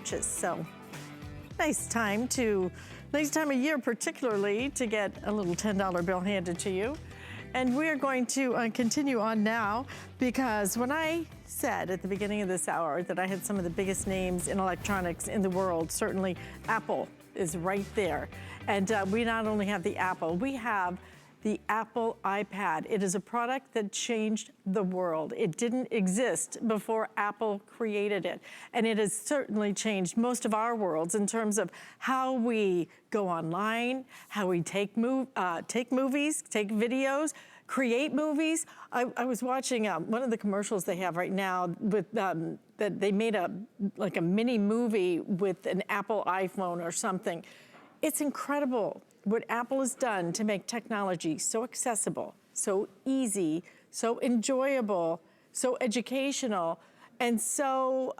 So nice time of year particularly to get a little $10 bill handed to you. And we're going to continue on now, because when I said at the beginning of this hour that I had some of the biggest names in electronics in the world, certainly Apple is right there. And we not only have the Apple, we have the Apple iPad. It is a product that changed the world. It didn't exist before Apple created it. And it has certainly changed most of our worlds in terms of how we go online, how we take movies, take videos, create movies. I was watching one of the commercials they have right now with that they made like a mini movie with an Apple iPhone or something. It's incredible what Apple has done to make technology so accessible, so easy, so enjoyable, so educational, and so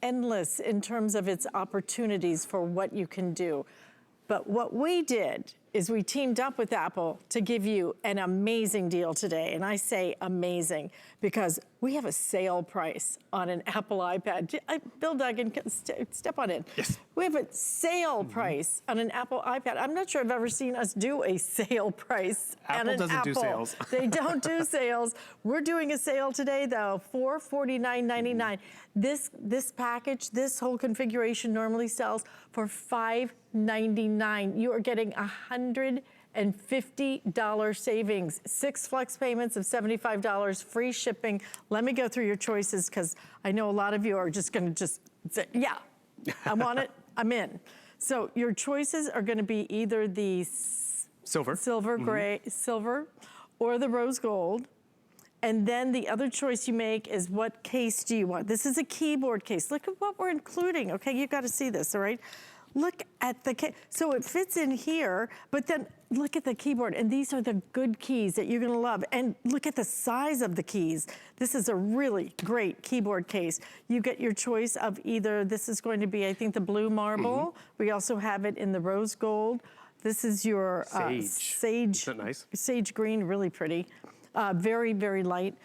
endless in terms of its opportunities for what you can do. But what we did is we teamed up with Apple to give you an amazing deal today. And I say amazing because we have a sale price on an Apple iPad. Bill Duggan, step on in. Yes. We have a sale price on an Apple iPad. I'm not sure I've ever seen us do a sale price on an Apple. Apple doesn't do sales. They don't do sales. We're doing a sale today though, $449.99. This package, this whole configuration normally sells for $599. You are getting $150 savings, 6 flex payments of $75, free shipping. Let me go through your choices because I know a lot of you are just gonna say, yeah, I want it, I'm in. So your choices are gonna be either the silver or the rose gold. And then the other choice you make is what case do you want? This is a keyboard case. Look at what we're including. Okay, you've got to see this, all right? Look at the case. So it fits in here, but then look at the keyboard. And these are the good keys that you're gonna love. And look at the size of the keys. This is a really great keyboard case. You get your choice of either, this is going to be, I think, the blue marble. We also have it in the rose gold. This is your sage. Isn't that nice? Sage green, really pretty. Very, very light.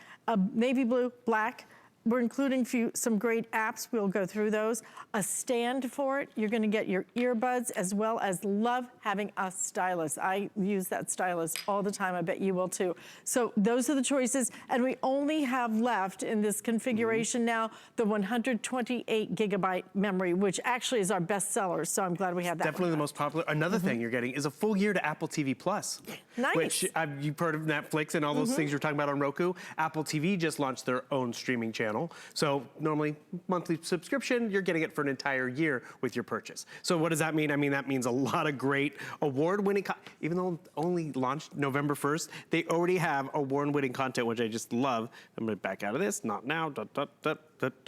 Navy blue, black. We're including some great apps. We'll go through those. A stand for it. You're gonna get your earbuds, as well as love having a stylus. I use that stylus all the time. I bet you will too. So those are the choices. And we only have left in this configuration now, the 128 gigabyte memory, which actually is our best seller. So I'm glad we have that. Definitely the most popular. Another thing you're getting is a full year to Apple TV Plus. Nice. Which you've heard of Netflix and all those things you're talking about on Roku. Apple TV just launched their own streaming channel. So normally monthly subscription, you're getting it for an entire year with your purchase. So what does that mean? I mean, that means a lot of great award-winning, even though it only launched November 1st, they already have award-winning content, which I just love. I'm gonna back out of this, not now, don't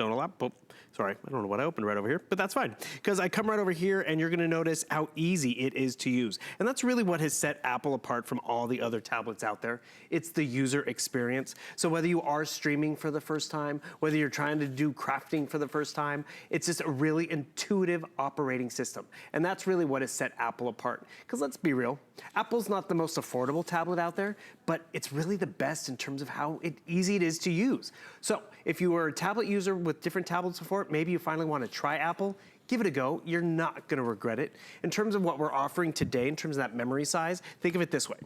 allow, sorry, I don't know what I opened right over here, but that's fine. Because I come right over here and you're gonna notice how easy it is to use. And that's really what has set Apple apart from all the other tablets out there. It's the user experience. So whether you are streaming for the first time, whether you're trying to do crafting for the first time, it's just a really intuitive operating system. And that's really what has set Apple apart. Because let's be real, Apple's not the most affordable tablet out there, but it's really the best in terms of how easy it is to use. So if you were a tablet user with different tablets before, maybe you finally want to try Apple, give it a go. You're not going to regret it. In terms of what we're offering today, in terms of that memory size, think of it this way.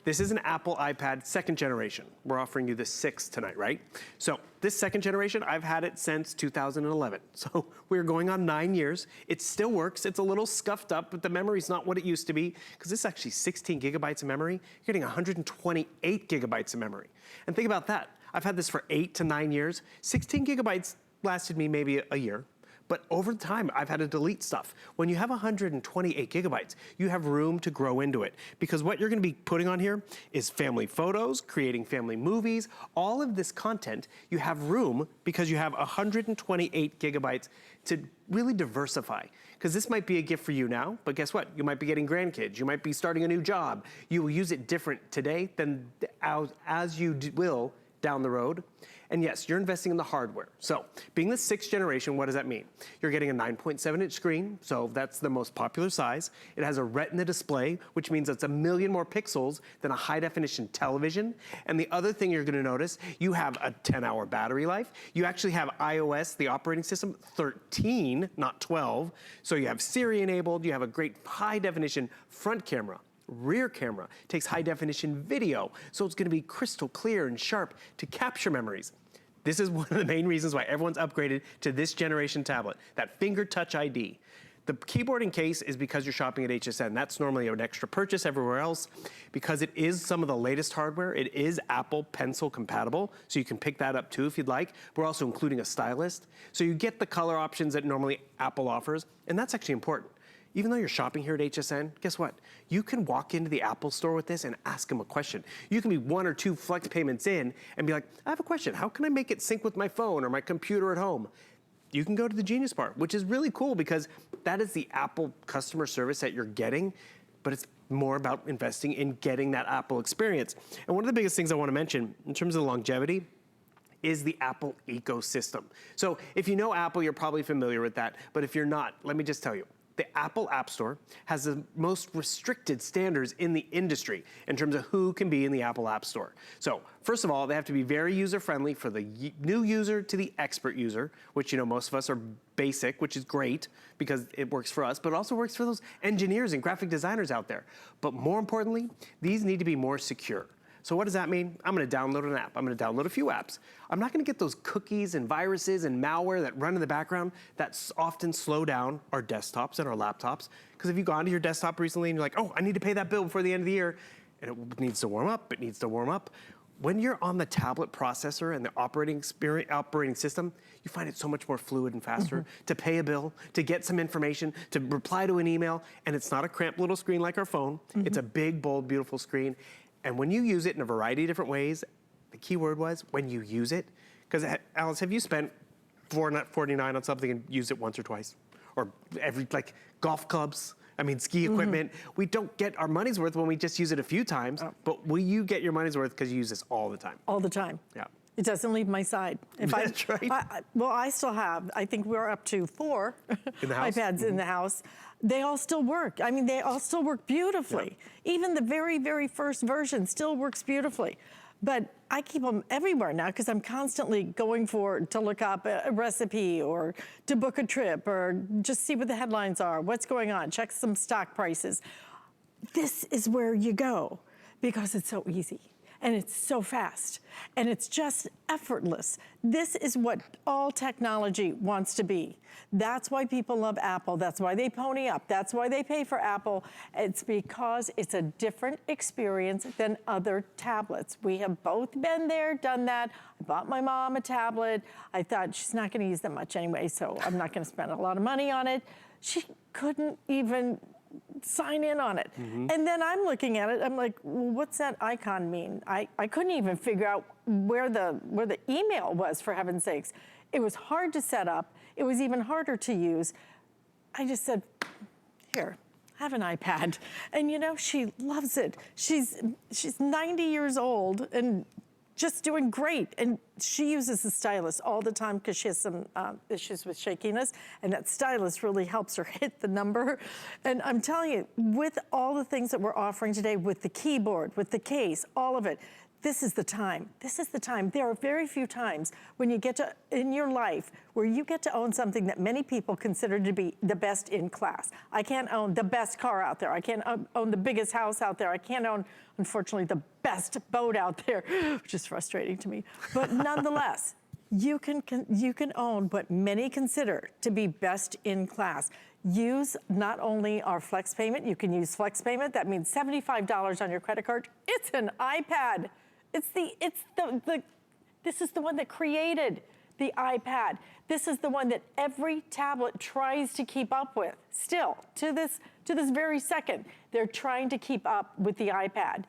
This is an Apple iPad 2nd generation. We're offering you the 6th tonight, right? So this 2nd generation, I've had it since 2011. So we're going on 9 years. It still works. It's a little scuffed up, but the memory's not what it used to be, because this is actually 16 gigabytes of memory. You're getting 128 gigabytes of memory. And think about that. I've had this for 8 to 9 years. 16 gigabytes lasted me maybe a year. But over time, I've had to delete stuff. When you have 128 gigabytes, you have room to grow into it. Because what you're gonna be putting on here is family photos, creating family movies, all of this content, you have room because you have 128 gigabytes to really diversify. Because this might be a gift for you now, but guess what? You might be getting grandkids, you might be starting a new job. You will use it different today than as you will down the road. And yes, you're investing in the hardware. So being the 6th generation, what does that mean? You're getting a 9.7-inch screen, so that's the most popular size. It has a Retina display, which means it's 1 million more pixels than a high-definition television. And the other thing you're gonna notice, you have a 10-hour battery life. You actually have iOS, the operating system, 13, not 12. So you have Siri enabled, you have a great high-definition front camera. Rear camera takes high definition video, so it's gonna be crystal clear and sharp to capture memories. This is one of the main reasons why everyone's upgraded to this generation tablet, that finger touch ID. The keyboard and case is because you're shopping at HSN. That's normally an extra purchase everywhere else. Because it is some of the latest hardware, it is Apple Pencil compatible, so you can pick that up too if you'd like. We're also including a stylus. So you get the color options that normally Apple offers, and that's actually important. Even though you're shopping here at HSN, guess what? You can walk into the Apple store with this and ask them a question. You can be 1 or 2 flex payments in and be like, I have a question. How can I make it sync with my phone or my computer at home? You can go to the Genius part, which is really cool because that is the Apple customer service that you're getting, but it's more about investing in getting that Apple experience. And one of the biggest things I want to mention in terms of the longevity is the Apple ecosystem. So if you know Apple, you're probably familiar with that, but if you're not, let me just tell you. The Apple App Store has the most restricted standards in the industry in terms of who can be in the Apple App Store. So first of all, they have to be very user-friendly for the new user to the expert user, which most of us are basic, which is great because it works for us, but it also works for those engineers and graphic designers out there. But more importantly, these need to be more secure. So what does that mean? I'm gonna download an app. I'm gonna download a few apps. I'm not gonna get those cookies and viruses and malware that run in the background that often slow down our desktops and our laptops. Because if you've gone to your desktop recently and you're like, oh, I need to pay that bill before the end of the year, and it needs to warm up, When you're on the tablet processor and the operating system, you find it so much more fluid and faster to pay a bill, to get some information, to reply to an email, and it's not a cramped little screen like our phone. It's a big, bold, beautiful screen. And when you use it in a variety of different ways, the key word was when you use it. Because Alice, have you spent $4.49 on something and used it once or twice? Or like golf clubs, ski equipment. We don't get our money's worth when we just use it a few times, but will you get your money's worth because you use this all the time? All the time. Yeah. It doesn't leave my side. That's right. Well, I still have, I think we're up to 4 iPads in the house. They all still work. They all still work beautifully. Yeah. Even the very, very first version still works beautifully. But I keep them everywhere now because I'm constantly going to look up a recipe or to book a trip or just see what the headlines are, what's going on, check some stock prices. This is where you go because it's so easy. And it's so fast, and it's just effortless. This is what all technology wants to be. That's why people love Apple. That's why they pony up. That's why they pay for Apple. It's because it's a different experience than other tablets. We have both been there, done that. I bought my mom a tablet. I thought she's not gonna use that much anyway, so I'm not gonna spend a lot of money on it. She couldn't even sign in on it. And then I'm looking at it, I'm like, well, what's that icon mean? I couldn't even figure out where the email was, for heaven's sakes. It was hard to set up. It was even harder to use. I just said, here, have an iPad. And she loves it. She's 90 years old and just doing great. And she uses the stylus all the time because she has some issues with shakiness, and that stylus really helps her hit the number. And I'm telling you, with all the things that we're offering today, with the keyboard, with the case, all of it, this is the time. This is the time. There are very few times when you get to, in your life, where you get to own something that many people consider to be the best in class. I can't own the best car out there. I can't own the biggest house out there. I can't own, unfortunately, the best boat out there, which is frustrating to me. But nonetheless, you can own what many consider to be best in class. Use not only our flex payment, you can use flex payment. That means $75 on your credit card. It's an iPad. This is the one that created the iPad. This is the one that every tablet tries to keep up with. Still, to this very second, they're trying to keep up with the iPad.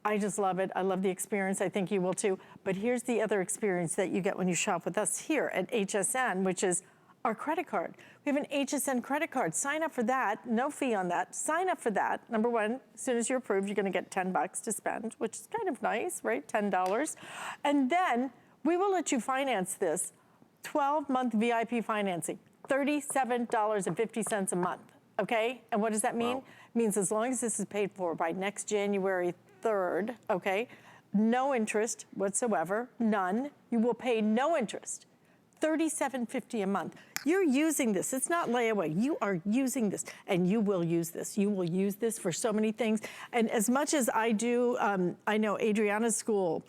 I just love it. I love the experience. I think you will too. But here's the other experience that you get when you shop with us here at HSN, which is our credit card. We have an HSN credit card. Sign up for that. No fee on that. Sign up for that. Number one, as soon as you're approved, you're going to get $10 to spend, which is kind of nice, right? $10. And then We will let you finance this 12-month VIP financing, $37.50 a month, okay? And what does that mean? Wow. It means as long as this is paid for by next January 3rd, okay? No interest whatsoever, none. You will pay no interest. $37.50 a month. You're using this. It's not layaway. You are using this, and you will use this. You will use this for so many things. And as much as I do, I know Adriana's school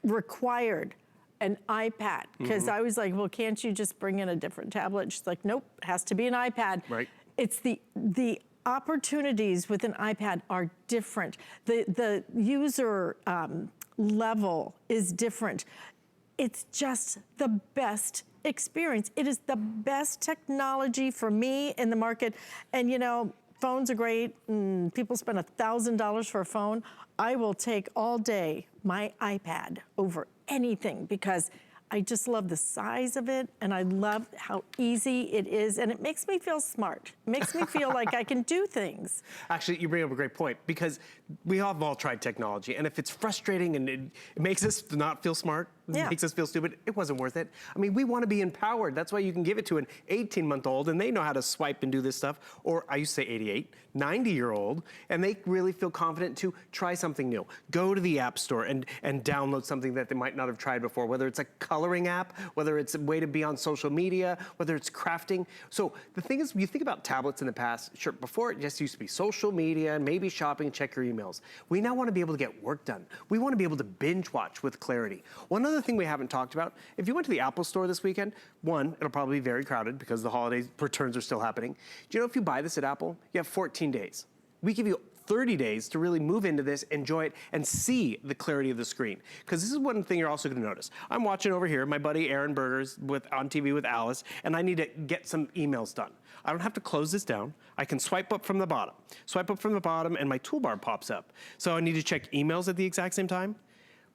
required an iPad, because I was like, well, can't you just bring in a different tablet? She's like, nope, it has to be an iPad. Right. It's the opportunities with an iPad are different. The user level is different. It's just the best experience. It is the best technology for me in the market. And you know, phones are great. People spend $1,000 for a phone. I will take all day my iPad over anything because I just love the size of it, and I love how easy it is, and it makes me feel smart. It makes me feel like I can do things. Actually, you bring up a great point, because we have all tried technology, and if it's frustrating and it makes us not feel smart, makes us feel stupid, it wasn't worth it. I mean, we want to be empowered. That's why you can give it to an 18-month-old, and they know how to swipe and do this stuff, or I used to say 88, 90-year-old, and they really feel confident to try something new. Go to the App Store and download something that they might not have tried before, whether it's a coloring app, whether it's a way to be on social media, whether it's crafting. So the thing is, you think about tablets in the past, sure, before it just used to be social media, maybe shopping, check your emails. We now want to be able to get work done. We want to be able to binge watch with clarity. One other thing we haven't talked about, if you went to the Apple Store this weekend, one, it'll probably be very crowded because the holiday returns are still happening. Do you know if you buy this at Apple, you have 14 days. We give you 30 days to really move into this, enjoy it, and see the clarity of the screen. Because this is one thing you're also gonna notice. I'm watching over here, my buddy Aaron Berger's on TV with Alice, and I need to get some emails done. I don't have to close this down. I can swipe up from the bottom. Swipe up from the bottom, and my toolbar pops up. So I need to check emails at the exact same time.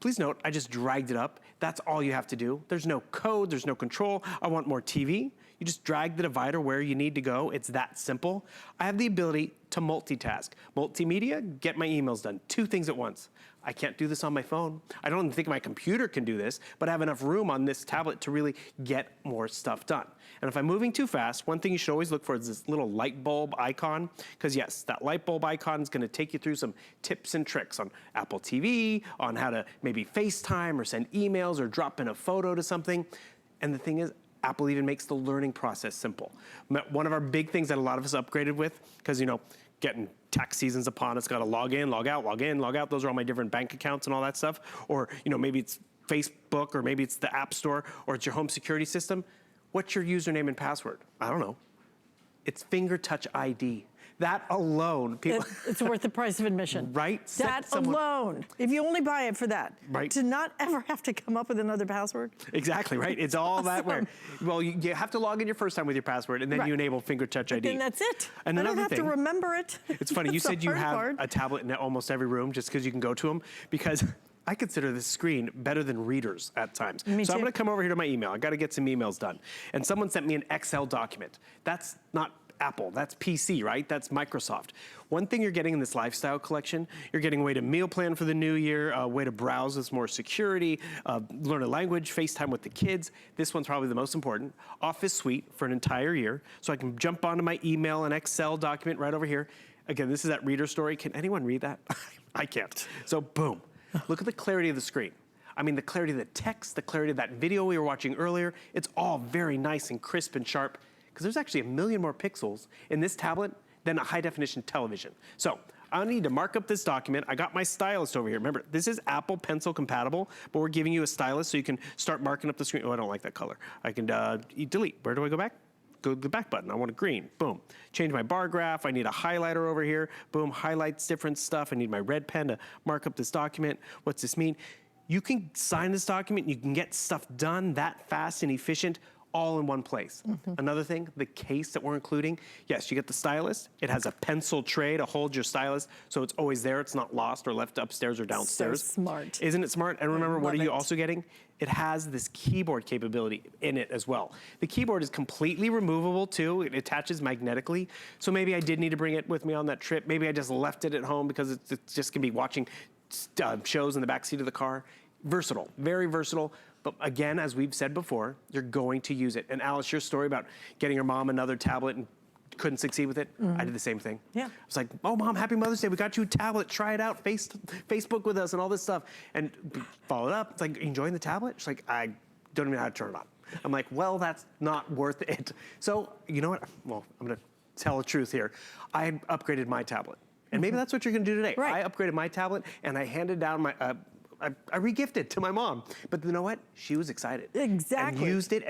Please note, I just dragged it up. That's all you have to do. There's no code, there's no control. I want more TV. You just drag the divider where you need to go. It's that simple. I have the ability to multitask. Multimedia, get my emails done. 2 things at once. I can't do this on my phone. I don't think my computer can do this, but I have enough room on this tablet to really get more stuff done. And if I'm moving too fast, one thing you should always look for is this little light bulb icon, because yes, that light bulb icon is gonna take you through some tips and tricks on Apple TV, on how to maybe FaceTime or send emails or drop in a photo to something. And the thing is, Apple even makes the learning process simple. One of our big things that a lot of us upgraded with, because you know, getting tax season's upon us, gotta log in, log out, log in, log out. Those are all my different bank accounts and all that stuff. Or you know, maybe it's Facebook, or maybe it's the App Store, or it's your home security system. What's your username and password? I don't know. It's finger touch ID. That alone, people. It's worth the price of admission. Right? That alone, if you only buy it for that. Right. To not ever have to come up with another password. Exactly, right? It's all that way. Well, you have to log in your first time with your password, and then you enable finger touch ID. And that's it. And I don't another have thing, to remember it. It's funny, you said you have a tablet in almost every room just because you can go to them, because I consider this screen better than readers at times. Me so too. I'm gonna come over here to my email. I gotta get some emails done. And someone sent me an Excel document. That's not Apple, that's PC, right? That's Microsoft. One thing you're getting in this lifestyle collection, you're getting a way to meal plan for the new year, a way to browse with more security, learn a language, FaceTime with the kids. This one's probably the most important. Office Suite for an entire year. So I can jump onto my email and Excel document right over here. Again, this is that reader story. Can anyone read that? I can't. So boom, look at the clarity of the screen. I mean, the clarity of the text, the clarity of that video we were watching earlier, it's all very nice and crisp and sharp, because there's actually 1 million more pixels in this tablet than a high definition television. So I need to mark up this document. I got my stylus over here. Remember, this is Apple Pencil compatible, but we're giving you a stylus so you can start marking up the screen. Oh, I don't like that color. I can delete. Where do I go back? Go to the back button. I want a green. Boom. Change my bar graph. I need a highlighter over here. Boom, highlights different stuff. I need my red pen to mark up this document. What's this mean? You can sign this document. You can get stuff done that fast and efficient, all in one place. Another thing, the case that we're including, yes, you get the stylus. It has a pencil tray to hold your stylus, so it's always there. It's not lost or left upstairs or downstairs. So smart. Isn't it smart? And remember, what are you also getting? It has this keyboard capability in it as well. The keyboard is completely removable too. It attaches magnetically. So maybe I did need to bring it with me on that trip. Maybe I just left it at home because it's just gonna be watching shows in the back seat of the car. Versatile, very versatile. But again, as we've said before, you're going to use it. And Alice, your story about getting your mom another tablet and couldn't succeed with it, I did the same thing. Yeah. I was like, oh, Mom, happy Mother's Day. We got you a tablet. Try it out. Facebook with us and all this stuff. And followed up. It's like, enjoying the tablet? She's like, I don't even know how to turn it on. I'm like, well, that's not worth it. So, you know what? Well, I'm going to tell the truth here. I had upgraded my tablet. And maybe that's what you're going to do today. Right. I upgraded my tablet, and I handed down my... I re-gifted to my mom. But you know what? She was excited. Exactly. And used it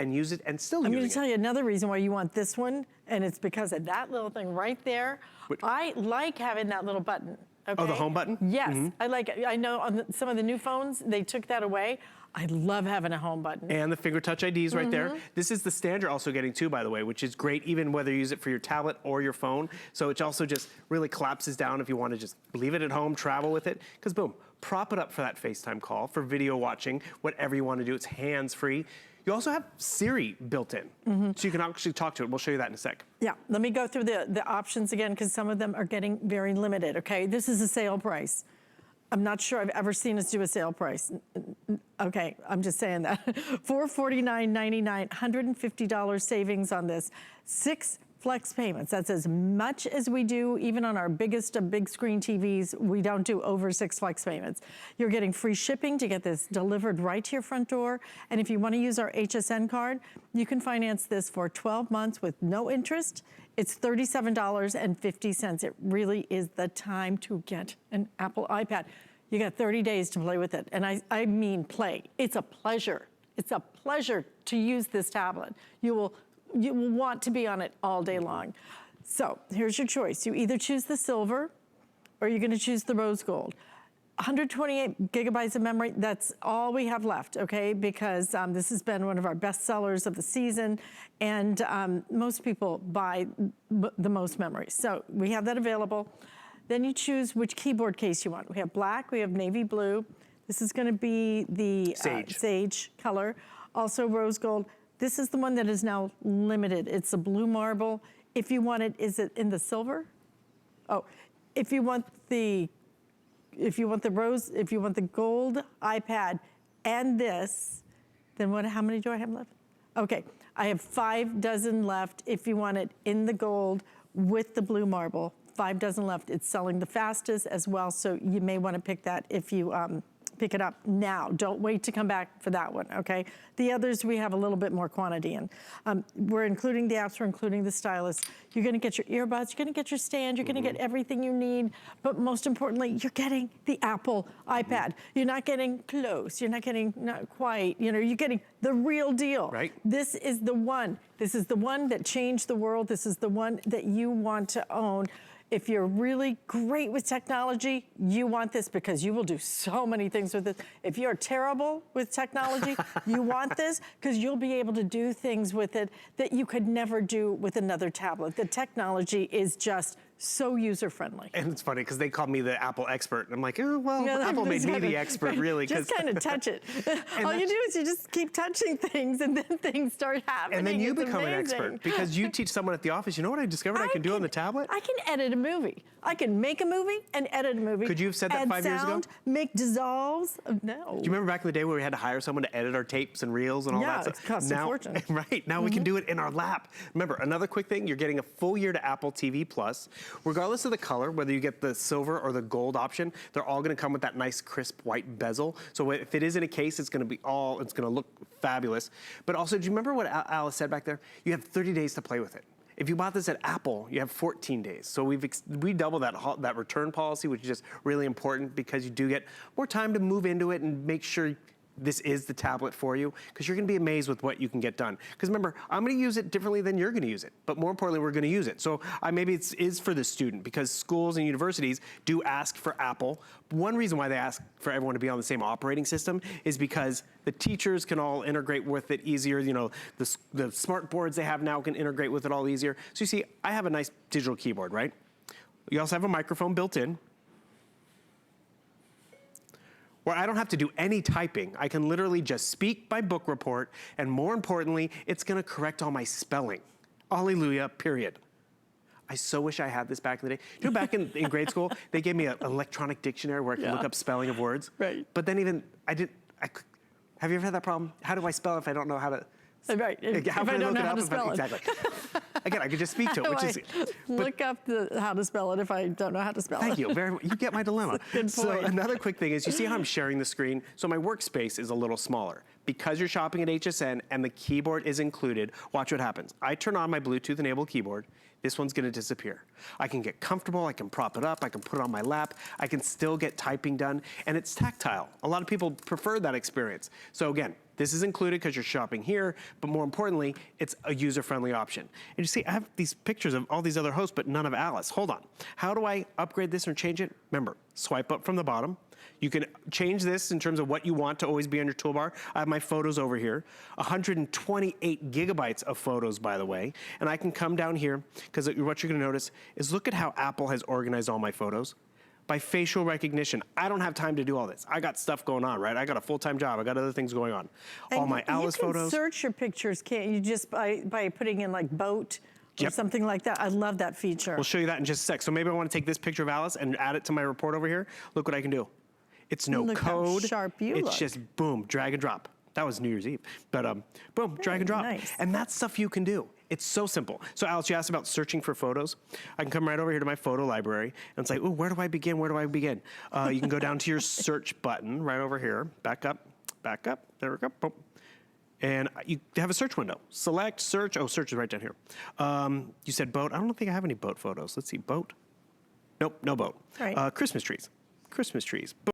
and still using it. I'm going to tell you another reason why you want this one, and it's because of that little thing right there. I like having that little button. Okay? Oh, the home button? Yes, I like it. I know on some of the new phones, they took that away. I love having a home button. And the finger touch IDs right there. This is the stand you're also getting too, by the way, which is great even whether you use it for your tablet or your phone. So it also just really collapses down if you want to just leave it at home, travel with it, because boom, prop it up for that FaceTime call, for video watching, whatever you want to do. It's hands-free. You also have Siri built in, so you can actually talk to it. We'll show you that in a sec. Yeah, let me go through the options again, because some of them are getting very limited, okay? This is a sale price. I'm not sure I've ever seen us do a sale price. Okay, I'm just saying that. $449.99, $150 savings on this. 6 flex payments. That's as much as we do, even on our biggest of big screen TVs, we don't do over 6 flex payments. You're getting free shipping to get this delivered right to your front door. And if you want to use our Hsn card, you can finance this for 12 months with no interest. It's $37.50. It really is the time to get an Apple iPad. You got 30 days to play with it. And I mean play. It's a pleasure. It's a pleasure to use this tablet. You will want to be on it all day long. So here's your choice. You either choose the silver or you're gonna choose the rose gold. 128 gigabytes of memory, that's all we have left, okay? Because this has been one of our best sellers of the season, and most people buy the most memory. So we have that available. Then you choose which keyboard case you want. We have black, we have navy blue. This is gonna be the sage color, also rose gold. This is the one that is now limited. It's a blue marble. If you want it, is it in the silver? Oh, if you want the rose, if you want the gold iPad and this, then how many do I have left? Okay, I have 5 dozen left. If you want it in the gold with the blue marble, 5 dozen left. It's selling the fastest as well, so you may want to pick that if you pick it up now. Don't wait to come back for that one, okay? The others, we have a little bit more quantity in. We're including the apps, we're including the Stylus. You're gonna get your earbuds, you're gonna get your stand, you're gonna get everything you need, but most importantly, you're getting the Apple iPad. You're not getting close, you're not getting not quite, you know, you're getting the real deal. Right. This is the one. This is the one that changed the world. This is the one that you want to own. If you're really great with technology, you want this because you will do so many things with it. If you're terrible with technology, you want this because you'll be able to do things with it that you could never do with another tablet. The technology is just so user-friendly. And it's funny because they call me the Apple expert. And I'm like, oh, well, Apple made me the expert, really. Just kind of touch it. All you do is you just keep touching things and then things start happening. And then you it's become amazing. an expert because you teach someone at the office. You know what I discovered I can do on the tablet? I can edit a movie. I can make a movie and edit a movie. Could you have said that 5 years ago? Make dissolves. No. Do you remember back in the day where we had to hire someone to edit our tapes and reels and all that stuff? Yeah, it costs a fortune. Right, now we can do it in our lap. Remember, another quick thing, you're getting a full year to Apple TV Plus. Regardless of the color, whether you get the silver or the gold option, they're all gonna come with that nice crisp white bezel. So if it is in a case, it's gonna look fabulous. But also, do you remember what Alice said back there? You have 30 days to play with it. If you bought this at Apple, you have 14 days. So we double that return policy, which is just really important because you do get more time to move into it and make sure this is the tablet for you, because you're gonna be amazed with what you can get done. Because remember, I'm gonna use it differently than you're gonna use it, but more importantly, we're gonna use it. So maybe it is for the student, because schools and universities do ask for Apple. One reason why they ask for everyone to be on the same operating system is because the teachers can all integrate with it easier. You know, the smart boards they have now can integrate with it all easier. So you see, I have a nice digital keyboard, right? You also have a microphone built in, where I don't have to do any typing. I can literally just speak by book report, and more importantly, it's gonna correct all my spelling. Hallelujah, period. I so wish I had this back in the day. You know, back in grade school, they gave me an electronic dictionary where I could look up spelling of words. Right. But then I Have you ever had that problem? How do I spell if I don't know how to? Right. If How I can don't look know it how up to if I- spell it. Exactly. Again, I could just speak to it, which is. Look up how to spell it if I don't know how to spell Thank it. you. You get my dilemma. Good So point. another quick thing is, you see how I'm sharing the screen? So my workspace is a little smaller. Because you're shopping at HSN and the keyboard is included, watch what happens. I turn on my Bluetooth enabled keyboard. This one's gonna disappear. I can get comfortable, I can prop it up, I can put it on my lap, I can still get typing done, and it's tactile. A lot of people prefer that experience. So again, this is included because you're shopping here, but more importantly, it's a user-friendly option. And you see, I have these pictures of all these other hosts, but none of Alice. Hold on. How do I upgrade this or change it? Remember, swipe up from the bottom. You can change this in terms of what you want to always be on your toolbar. I have my photos over here, 128 gigabytes of photos, by the way. And I can come down here, because what you're gonna notice is look at how Apple has organized all my photos. By facial recognition. I don't have time to do all this. I got stuff going on, right? I got a full-time job. I got other things going on. And all my Alice you can photos. search your pictures, can't you, just by putting in like boat or Yep. something like that? I love that feature. We'll show you that in just a sec. So maybe I want to take this picture of Alice and add it to my report over here. Look what I can do. It's no Look how code. sharp you It's look. just boom, drag and drop. That was New Year's Eve. But boom, drag and drop. nice. And that's stuff you can do. It's so simple. So Alice, you asked about searching for photos. I can come right over here to my photo library and it's like, ooh, where do I begin? Where do I begin? You can go down to your search button right over here. Back up. There we go. Boom. And you have a search window. Select, search. Oh, search is right down here. You said boat. I don't think I have any boat photos. Let's see, boat. Nope, no boat. Right. Christmas trees. Christmas trees.